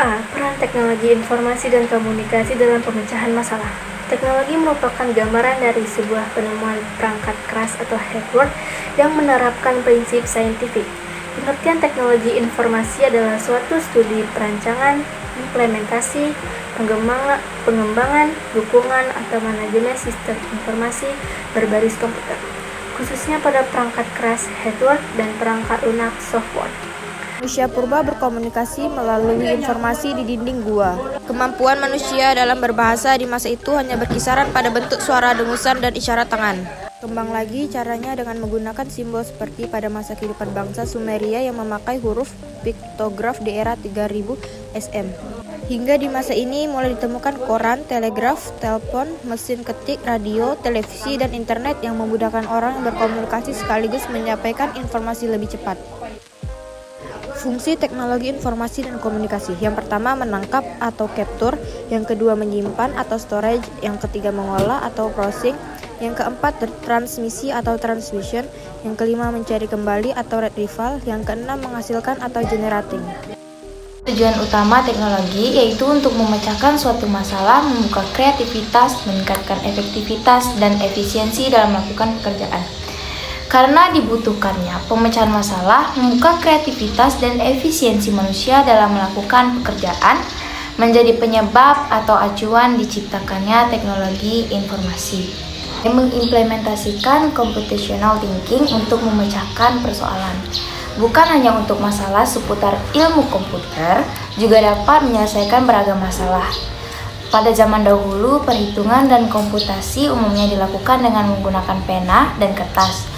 A. Peran teknologi informasi dan komunikasi dalam pemecahan masalah. Teknologi merupakan gambaran dari sebuah penemuan perangkat keras atau hardware yang menerapkan prinsip saintifik. Pengertian teknologi informasi adalah suatu studi perancangan, implementasi, pengembangan, dukungan, atau manajemen sistem informasi berbasis komputer, khususnya pada perangkat keras hardware dan perangkat lunak software. Manusia purba berkomunikasi melalui informasi di dinding gua. Kemampuan manusia dalam berbahasa di masa itu hanya berkisaran pada bentuk suara dengusan dan isyarat tangan. Kembang lagi caranya dengan menggunakan simbol seperti pada masa kehidupan bangsa Sumeria yang memakai huruf piktograf di era 3000 SM. Hingga di masa ini mulai ditemukan koran, telegraf, telepon, mesin ketik, radio, televisi, dan internet yang memudahkan orang berkomunikasi sekaligus menyampaikan informasi lebih cepat. Fungsi teknologi informasi dan komunikasi. Yang pertama menangkap atau capture, yang kedua menyimpan atau storage, yang ketiga mengolah atau processing, yang keempat transmisi atau transmission, yang kelima mencari kembali atau retrieval, yang keenam menghasilkan atau generating. Tujuan utama teknologi yaitu untuk memecahkan suatu masalah, membuka kreativitas, meningkatkan efektivitas dan efisiensi dalam melakukan pekerjaan. Karena dibutuhkannya pemecahan masalah, membuka kreativitas dan efisiensi manusia dalam melakukan pekerjaan menjadi penyebab atau acuan diciptakannya teknologi informasi. Mengimplementasikan computational thinking untuk memecahkan persoalan. Bukan hanya untuk masalah seputar ilmu komputer, juga dapat menyelesaikan beragam masalah. Pada zaman dahulu, perhitungan dan komputasi umumnya dilakukan dengan menggunakan pena dan kertas,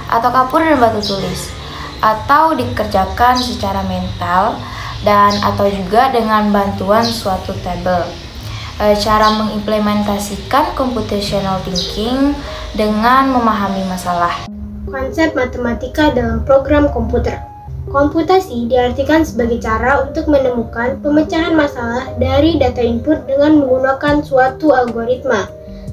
atau kapur dan batu tulis, atau dikerjakan secara mental dan atau juga dengan bantuan suatu tabel. Cara mengimplementasikan computational thinking dengan memahami masalah. Konsep matematika dalam program komputer. Komputasi diartikan sebagai cara untuk menemukan pemecahan masalah dari data input dengan menggunakan suatu algoritma.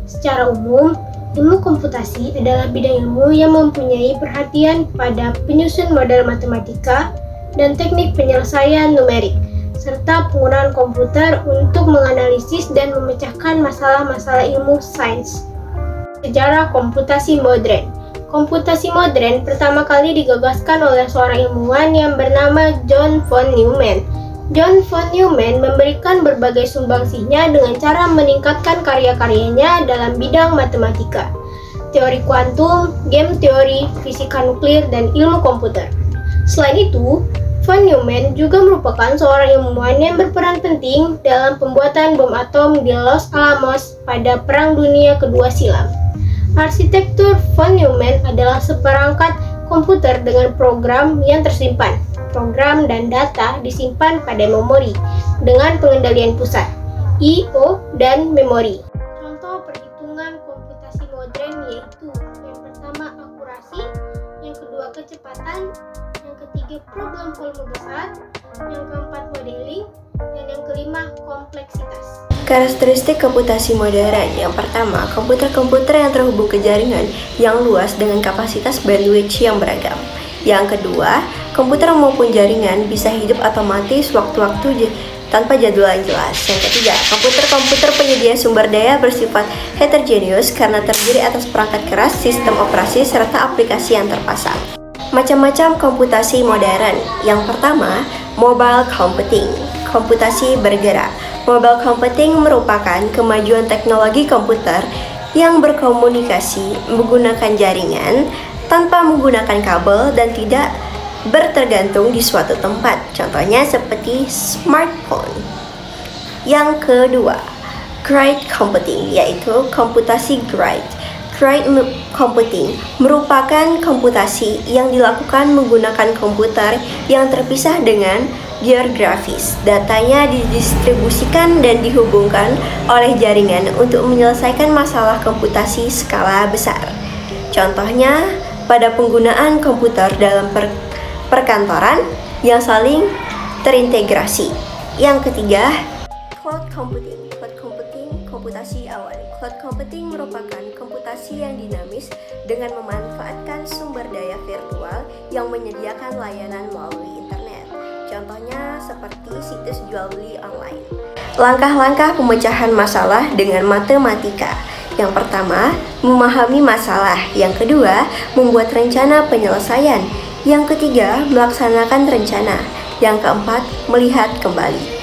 Secara umum, ilmu komputasi adalah bidang ilmu yang mempunyai perhatian pada penyusun model matematika dan teknik penyelesaian numerik, serta penggunaan komputer untuk menganalisis dan memecahkan masalah-masalah ilmu sains. Sejarah komputasi modern. Komputasi modern pertama kali digagaskan oleh seorang ilmuwan yang bernama John von Neumann. John von Neumann memberikan berbagai sumbangsihnya dengan cara meningkatkan karya-karyanya dalam bidang matematika, teori kuantum, game teori, fisika nuklir, dan ilmu komputer. Selain itu, von Neumann juga merupakan seorang ilmuwan yang berperan penting dalam pembuatan bom atom di Los Alamos pada Perang Dunia Kedua silam. Arsitektur von Neumann adalah seperangkat komputer dengan program yang tersimpan. Program dan data disimpan pada memori dengan pengendalian pusat, I/O, dan memori. Contoh perhitungan komputasi modern yaitu yang pertama akurasi, yang kedua kecepatan, yang ketiga problem volume besar, yang keempat modeling, dan yang kelima kompleksitas. Karakteristik komputasi modern. Yang pertama, komputer-komputer yang terhubung ke jaringan yang luas dengan kapasitas bandwidth yang beragam. Yang kedua, komputer maupun jaringan bisa hidup atau mati sewaktu-waktu tanpa jadwal yang jelas. Yang ketiga, komputer-komputer penyedia sumber daya bersifat heterogeneous karena terdiri atas perangkat keras, sistem operasi, serta aplikasi yang terpasang. Macam-macam komputasi modern. Yang pertama, mobile computing, komputasi bergerak. Mobile computing merupakan kemajuan teknologi komputer yang berkomunikasi menggunakan jaringan tanpa menggunakan kabel dan tidak bertergantung di suatu tempat. Contohnya seperti smartphone. Yang kedua, grid computing, yaitu komputasi grid. Grid computing merupakan komputasi yang dilakukan menggunakan komputer yang terpisah dengan geografis. Datanya didistribusikan dan dihubungkan oleh jaringan untuk menyelesaikan masalah komputasi skala besar. Contohnya, pada penggunaan komputer dalam perkantoran yang saling terintegrasi. Yang ketiga, cloud computing. Cloud computing, komputasi awan. Cloud computing merupakan komputasi yang dinamis dengan memanfaatkan sumber daya virtual yang menyediakan layanan melalui internet. Contohnya seperti situs jual beli online. Langkah-langkah pemecahan masalah dengan matematika. Yang pertama, memahami masalah. Yang kedua, membuat rencana penyelesaian. Yang ketiga, melaksanakan rencana. Yang keempat, melihat kembali.